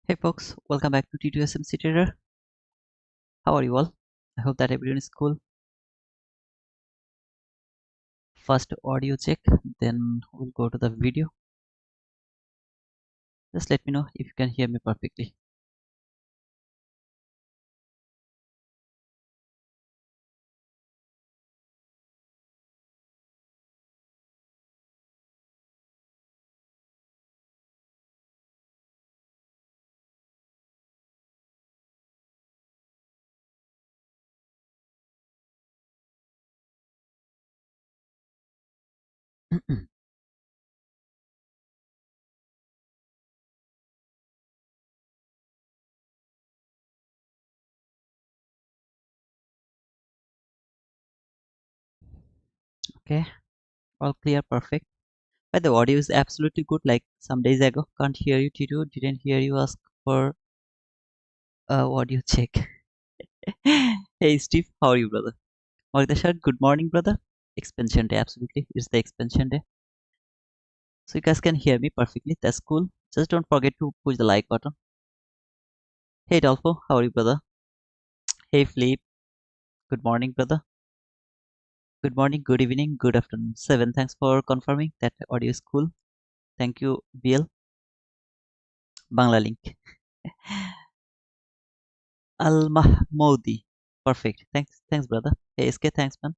Hey folks, welcome back to T2SMC Trader. How are you all? I hope that everyone is cool. First audio check, then we'll go to the video. Just let me know if you can hear me perfectly. Okay, all clear, perfect. But the audio is absolutely good. Like some days ago, can't hear you, T2. Didn't hear you ask for audio check. Hey Steve, how are you, brother? Magdashar, good morning, brother. Expansion day, absolutely. It's the expansion day. So you guys can hear me perfectly. That's cool. Just don't forget to push the like button. Hey Dolfo, how are you, brother? Hey Flip, good morning, brother. Good morning, good evening, good afternoon. 7. Thanks for confirming that audio is cool. Thank you, BL. Bangla link. Al Mahmoudi. Perfect. Thanks, brother. Hey, SK, thanks, man.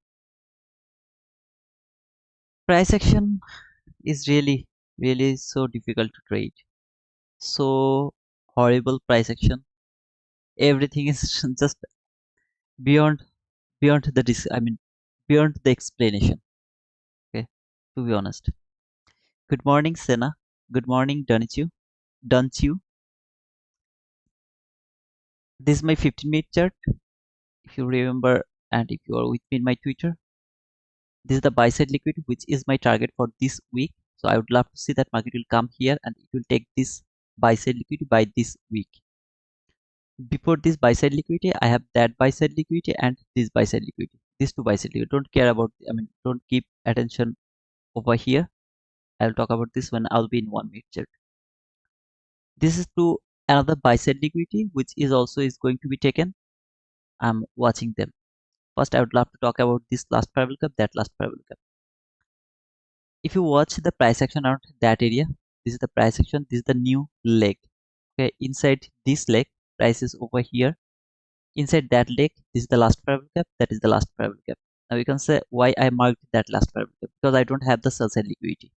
Price action is really so difficult to trade. So horrible price action. Everything is just beyond beyond the beyond the explanation. Okay, to be honest. Good morning, Sena. Good morning, Donichu. Donchu. This is my 15-minute chart. If you remember, and if you are with me in my Twitter, this is the buy side liquidity, which is my target for this week. So I would love to see that market will come here and it will take this buy side liquidity by this week. Before this buy side liquidity, I have that buy side liquidity and this buy side liquidity. These two buy side liquidity. Don't care about, don't keep attention over here. I'll talk about this when I'll be in 1 minute chart. This is to another buy side liquidity, which is also is going to be taken. I'm watching them. First, I would love to talk about this last parallel gap, that last parallel gap. If you watch the price action around that area, this is the price action, this is the new leg. Okay, inside this leg, price is over here. Inside that leg, this is the last parallel gap, that is the last parallel gap. Now you can say why I marked that last parallel gap, because I don't have the sell side liquidity.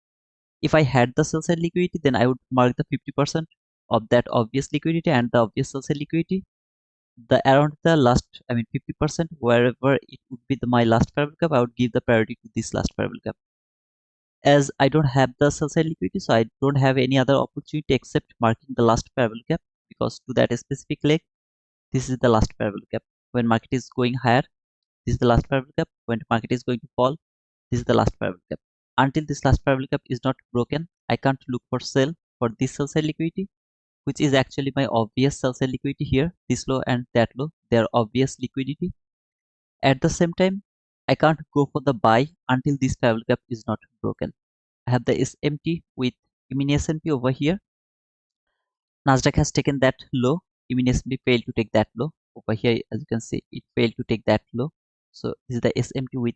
If I had the sell side liquidity, then I would mark the 50% of that obvious liquidity and the obvious sell side liquidity. The around the last, 50%, wherever it would be my last parallel gap, I would give the priority to this last parallel gap. As I don't have the sell side liquidity, so I don't have any other opportunity except marking the last parallel gap, because to that specific leg, this is the last parallel gap. When market is going higher, this is the last parallel gap. When market is going to fall, this is the last parallel gap. Until this last parallel gap is not broken, I can't look for sell for this sell side liquidity, which is actually my obvious sell side liquidity here. This low and that low, they are obvious liquidity. At the same time, I can't go for the buy until this parallel gap is not broken. I have the SMT with mini S&P over here. Nasdaq has taken that low. Mini S&P failed to take that low. Over here, as you can see, it failed to take that low. So this is the SMT with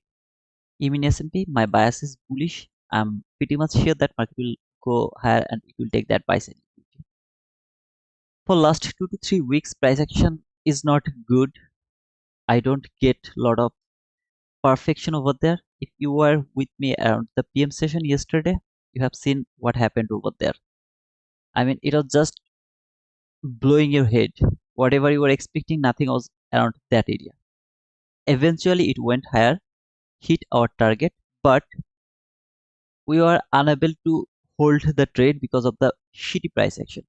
mini S&P. My bias is bullish. I'm pretty much sure that market will go higher and it will take that buy side. For last 2 to 3 weeks, price action is not good. I don't get a lot of perfection over there. If you were with me around the PM session yesterday, you have seen what happened over there. It was just blowing your head. Whatever you were expecting, nothing was around that area. Eventually, it went higher, hit our target, but we were unable to hold the trade because of the shitty price action.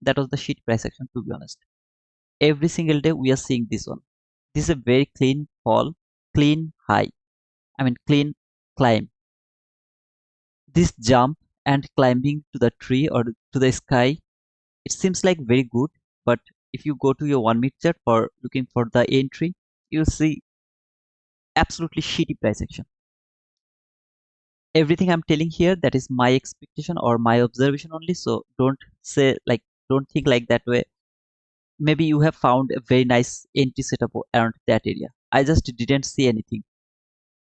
That was the shitty price action, to be honest. Every single day, we are seeing this one. This is a very clean fall, clean high. Clean climb. This jump and climbing to the tree or to the sky, it seems like very good, but if you go to your 1 minute chart for looking for the entry, you'll see absolutely shitty price action. Everything I'm telling here, that is my expectation or my observation only, so don't say like don't think like that way. Maybe you have found a very nice entry setup around that area. I just didn't see anything.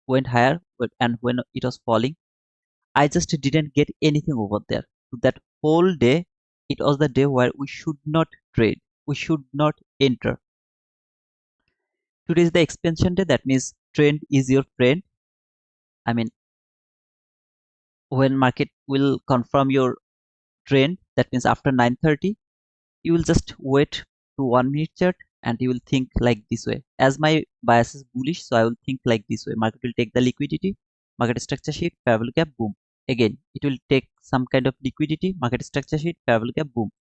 Went higher, and when it was falling, I just didn't get anything over there. So that whole day, it was the day where we should not trade. We should not enter. Today is the expansion day. That means trend is your friend. I mean, when market will confirm your trend, that means after 9:30, you will just wait to 1 minute chart and you will think like this way. As my bias is bullish, so I will think like this way. Market will take the liquidity, market structure sheet, fair value gap, boom. Again, it will take some kind of liquidity, market structure sheet, fair value gap, boom.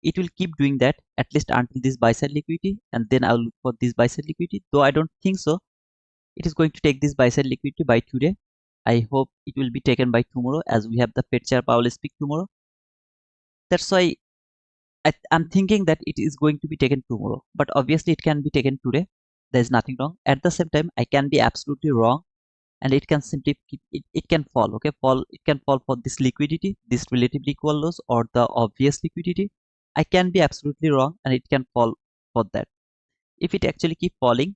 It will keep doing that at least until this buy side liquidity, and then I'll look for this buy side liquidity. Though I don't think so, it is going to take this buy side liquidity by today. I hope it will be taken by tomorrow, as we have the Fed chair Powell speak tomorrow. That's why I'm thinking that it is going to be taken tomorrow, but obviously it can be taken today. There is nothing wrong. At the same time, I can be absolutely wrong, and it can simply it can fall. Okay, it can fall for this liquidity, this relatively equal lows, or the obvious liquidity. I can be absolutely wrong, and it can fall for that. If it actually keep falling,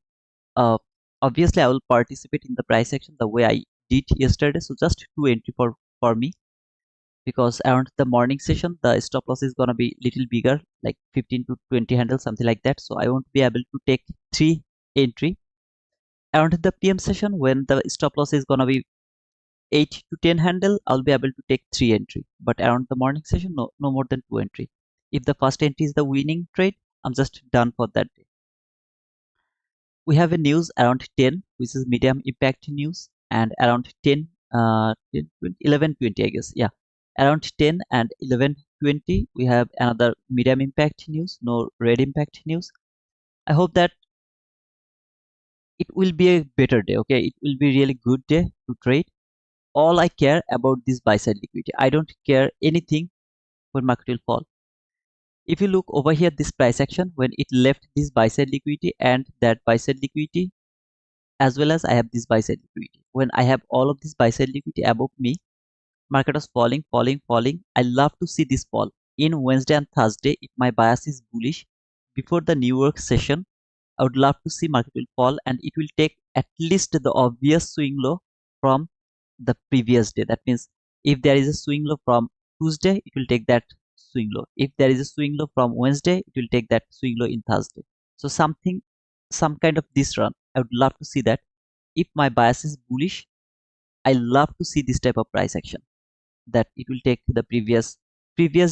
uh, obviously I will participate in the price action the way I did yesterday. So just two entry for me, because around the morning session the stop loss is gonna be little bigger, like 15 to 20 handle, something like that. So I won't be able to take three entry. Around the PM session, when the stop loss is gonna be 8 to 10 handle, I'll be able to take three entry. But around the morning session, no more than two entry. If the first entry is the winning trade, I'm just done for that day. We have a news around 10, which is medium impact news, and around 10, 10 20, 11:20, I guess. Yeah, around 10 and 11:20, we have another medium impact news, no red impact news. I hope that it will be a better day. Okay, it will be really good day to trade. All I care about this buy side liquidity. I don't care anything when market will fall. If you look over here, this price action, when it left this buy side liquidity and that buy side liquidity, as well as I have this buy side liquidity. When I have all of this buy side liquidity above me, market was falling, falling, falling. I love to see this fall. In Wednesday and Thursday, if my bias is bullish, before the Newyork session, I would love to see market will fall, and it will take at least the obvious swing low from the previous day. That means if there is a swing low from Tuesday, it will take that swing low. If there is a swing low from Wednesday, it will take that swing low in Thursday. So some kind of this run, I would love to see that. If my bias is bullish, I love to see this type of price action, that it will take the previous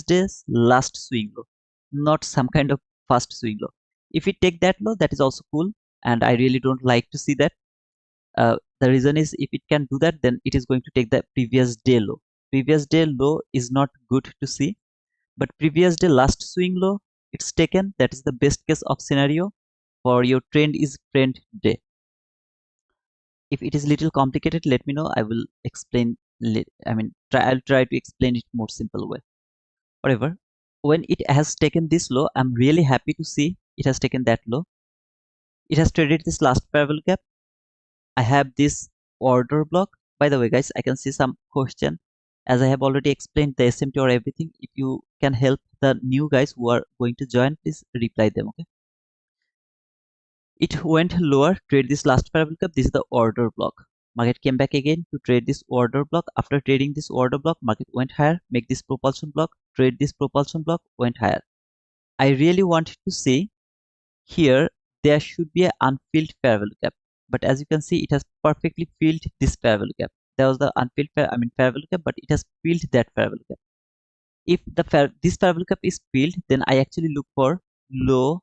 day's last swing low, not some kind of fast swing low. If it take that low, that is also cool, and I really don't like to see that. The reason is, if it can do that, then it is going to take the previous day low. Previous day low is not good to see, but previous day last swing low, it's taken. That is the best case of scenario for your trend is trend day. If it is little complicated, let me know. I will explain. I'll try to explain it more simple way. Whatever. When it has taken this low, I'm really happy to see it has taken that low. It has traded this last parallel gap. I have this order block. By the way, guys, I can see some question. As I have already explained the SMT or everything, if you can help the new guys who are going to join, please reply them. Okay. It went lower, trade this last parabol cup. This is the order block. Market came back again to trade this order block. After trading this order block, market went higher, make this propulsion block, trade this propulsion block, went higher. I really want to see here there should be an unfilled parabol gap, but as you can see, it has perfectly filled this parabol gap. There was the unfilled parabol gap, but it has filled that parabol gap. If this parabol gap is filled, then I actually look for low,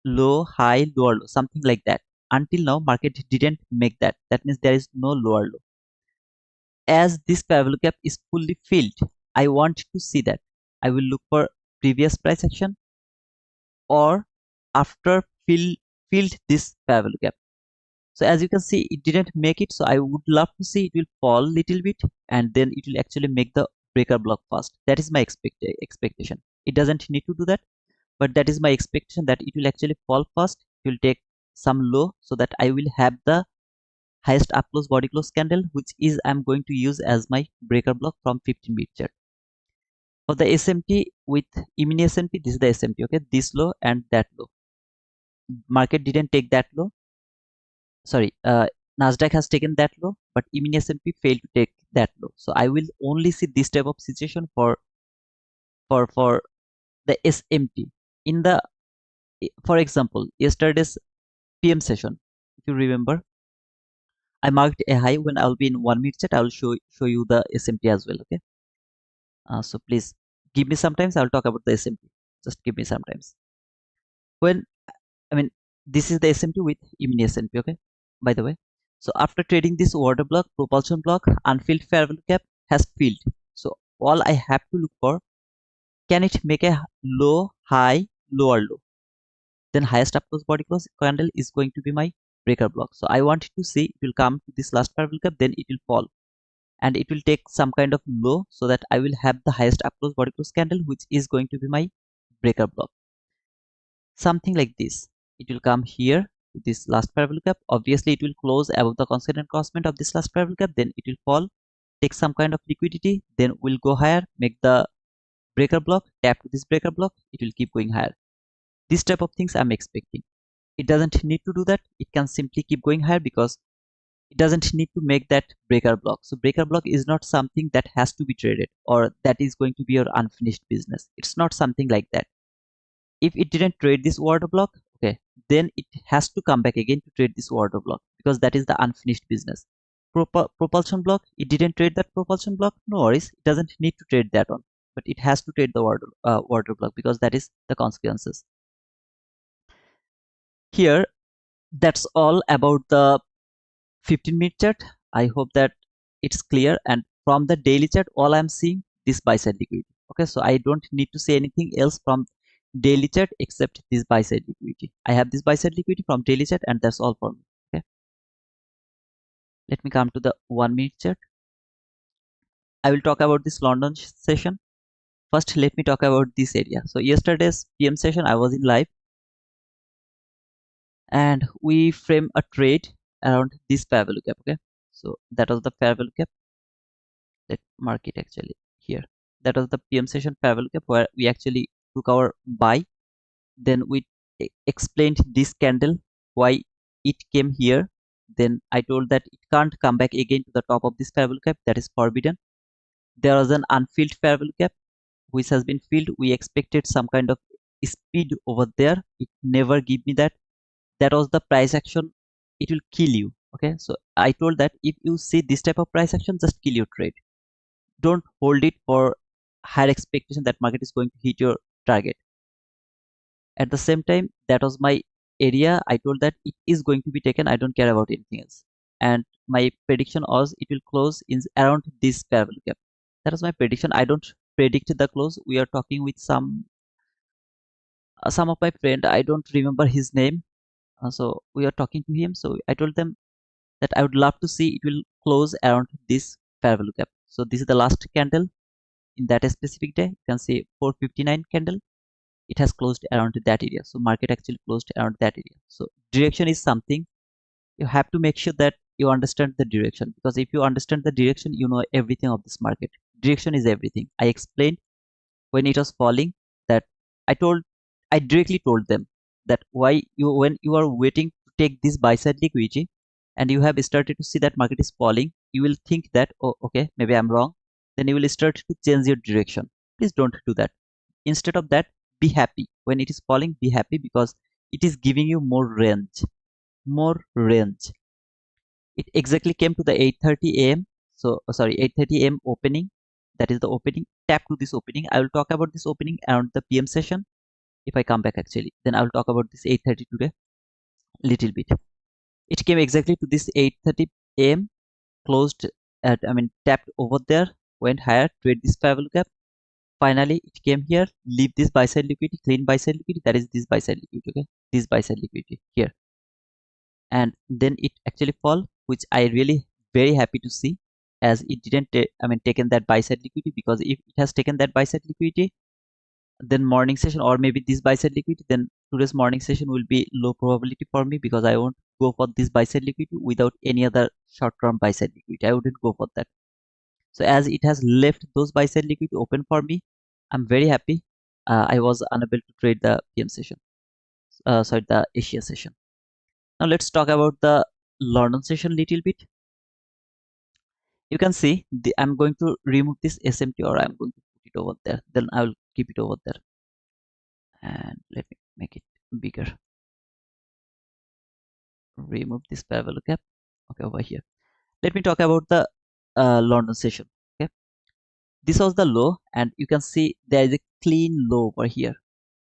low, high, lower low, something like that. Until now, market didn't make that. That means there is no lower low. As this parabol gap is fully filled, I want to see that. I will look for previous price action or after filled this parabol gap. So as you can see, it didn't make it. So I would love to see it will fall little bit, and then it will actually make the breaker block first. That is my expectation. It doesn't need to do that, but that is my expectation, that it will actually fall first. It will take some low, so that I will have the highest up close body close candle, which is I'm going to use as my breaker block from 15 minute chart. For the SMT with mini SMT, this is the SMT, okay, this low and that low. Market didn't take that low. Sorry, Nasdaq has taken that low, but mini S&P failed to take that low. So I will only see this type of situation for the SMT. In the, for example, yesterday's PM session, if you remember, I marked a high. When I'll be in 1 minute chat, I will show you the SMT as well. Okay. So please give me some time. I'll talk about the SMT. Just give me some time. When I mean, this is the SMT with mini S&P. Okay. By the way, so after trading this order block, propulsion block, unfilled fair value gap has filled. So all I have to look for, can it make a low, high, lower low? Then highest up close body close candle is going to be my breaker block. So I want to see it will come to this last fair value gap, then it will fall and it will take some kind of low, so that I will have the highest up close body close candle, which is going to be my breaker block. Something like this. It will come here to this last fair value gap. Obviously, it will close above the constant crossment of this last fair value gap. Then it will fall, take some kind of liquidity. Then will go higher, make the breaker block, tap to this breaker block. It will keep going higher. This type of things I'm expecting. It doesn't need to do that. It can simply keep going higher because it doesn't need to make that breaker block. So breaker block is not something that has to be traded or that is going to be your unfinished business. It's not something like that. If it didn't trade this order block, okay, then it has to come back again to trade this order block, because that is the unfinished business. Propulsion block, it didn't trade that propulsion block, no worries, it doesn't need to trade that one, but it has to trade the order block, because that is the consequences. Here, that's all about the 15-minute chart. I hope that it's clear, and from the daily chart, all I'm seeing this buy side liquidity. Okay, so I don't need to say anything else from daily chart except this buy side liquidity. I have this buy side liquidity from daily chart, and that's all for me. Okay, let me come to the 1 minute chart. I will talk about this London session. First, let me talk about this area. So yesterday's PM session, I was in live and we frame a trade around this fair value gap. Okay, so that was the fair value gap. Let mark it actually here. That was the PM session fair value gap where we actually took our buy. Then we explained this candle, why it came here. Then I told that it can't come back again to the top of this fair value gap, that is forbidden. There was an unfilled fair value gap which has been filled. We expected some kind of speed over there, it never give me that. That was the price action, it will kill you. Okay, so I told that if you see this type of price action, just kill your trade. Don't hold it for higher expectation that market is going to hit your target. At the same time, that was my area. I told that it is going to be taken, I don't care about anything else, and my prediction was it will close in around this fair value gap. That was my prediction. I don't predict the close. We are talking with some of my friend, I don't remember his name. So we are talking to him, so I told them that I would love to see it will close around this fair value gap. So this is the last candle in that specific day. You can see 459 candle, it has closed around that area. So market actually closed around that area. So direction is something you have to make sure that you understand the direction, because if you understand the direction, you know everything of this market. Direction is everything. I explained when it was falling that I directly told them that why you, when you are waiting to take this buy side liquidity and you have started to see that market is falling, you will think that, oh okay, maybe I'm wrong. Then you will start to change your direction. Please don't do that. Instead of that, be happy. When it is falling, be happy, because it is giving you more range. It exactly came to the 8:30 a.m. So sorry, 8:30 a.m. opening. That is the opening. Tap to this opening. I will talk about this opening around the PM session. If I come back actually, then I will talk about this 8:30 today little bit. It came exactly to this 8:30 a.m. closed at, tapped over there, went higher, trade this fair value gap. Finally, it came here, leave this buy side liquidity, clean buy side liquidity. That is this buy side liquidity. Okay, this buy side liquidity here, and then it actually fall, which I really very happy to see, as it didn't taken that buy side liquidity, because if it has taken that buy side liquidity, then morning session or maybe this buy side liquidity, then today's morning session will be low probability for me, because I won't go for this buy side liquidity without any other short term buy side liquidity. I wouldn't go for that. So as it has left those buy side liquidity open for me, I'm very happy. I was unable to trade the PM session, sorry, the Asia session. Now let's talk about the London session little bit. You can see I'm going to remove this SMT, or I'm going to put it over there. Then I will keep it over there. And let me make it bigger. Remove this parallel gap. Okay, over here. Let me talk about the London session. Okay, this was the low, and you can see there is a clean low over here.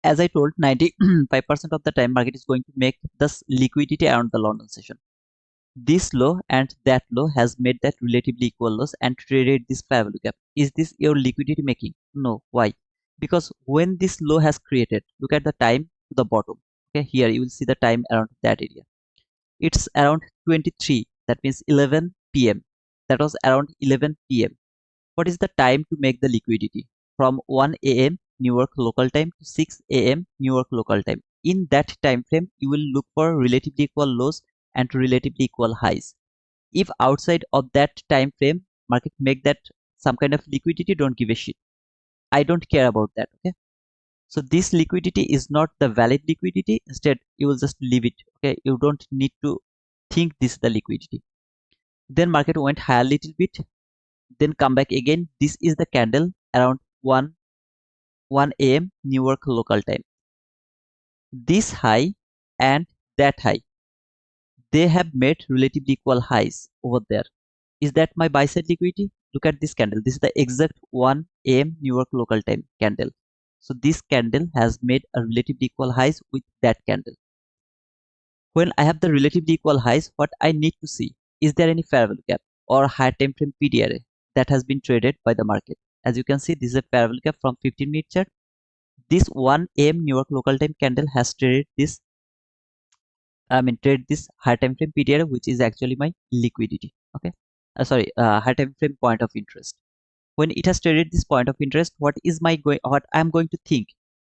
As I told, 95% of the time market is going to make this liquidity around the London session. This low and that low has made that relatively equal lows and traded this fair value gap. Is this your liquidity making? No. Why? Because when this low has created, look at the time to the bottom. Okay, here you will see the time around that area. It's around 23. That means 11 p.m. That was around 11 p.m. What is the time to make the liquidity? From 1 a.m. Newark local time to 6 a.m. Newark local time. In that time frame, you will look for relatively equal lows and relatively equal highs. If outside of that time frame, market make that some kind of liquidity, don't give a shit. I don't care about that. Okay. So this liquidity is not the valid liquidity. Instead, you will just leave it. Okay. You don't need to think this is the liquidity. Then market went higher a little bit, then come back again. This is the candle around 1 a.m. Newark local time. This high and that high, they have made relatively equal highs over there. Is that my buy side liquidity? Look at this candle. This is the exact 1 a.m. Newark local time candle. So this candle has made a relatively equal highs with that candle. When I have the relatively equal highs, what I need to see, is there any fair value gap or higher time frame PDRA that has been traded by the market? As you can see, this is a fair value gap from 15-minute chart. This 1 a.m. Newark local time candle has traded this, trade this higher time frame PDRA, which is actually my liquidity. Okay, higher time frame point of interest. When it has traded this point of interest, what I'm going to think,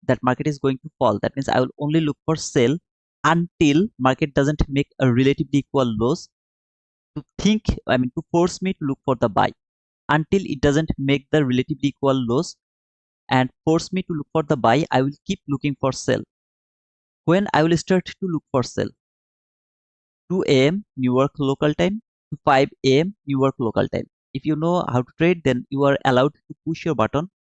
that market is going to fall. That means I will only look for sell until market doesn't make a relatively equal lows, to force me to look for the buy. Until it doesn't make the relatively equal lows and force me to look for the buy, I will keep looking for sell. When I will start to look for sell, 2 a.m. Newark local time to 5 a.m. Newark local time. If you know how to trade, then you are allowed to push your button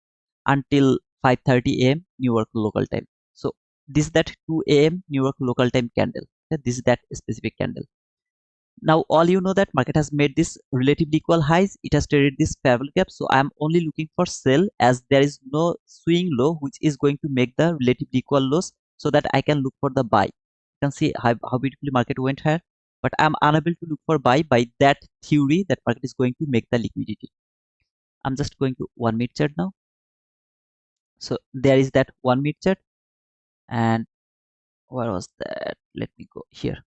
until 5:30 a.m. Newark local time. So this is that 2 a.m. Newark local time candle. Okay, this is that specific candle. Now all you know that market has made this relatively equal highs. It has traded this fair value gap. So I am only looking for sell, as there is no swing low which is going to make the relatively equal lows, so that I can look for the buy. You can see how beautifully market went higher, but I'm unable to look for buy by that theory that market is going to make the liquidity. I'm just going to 1 minute chart now. So there is that 1 minute chart, and where was that? Let me go here.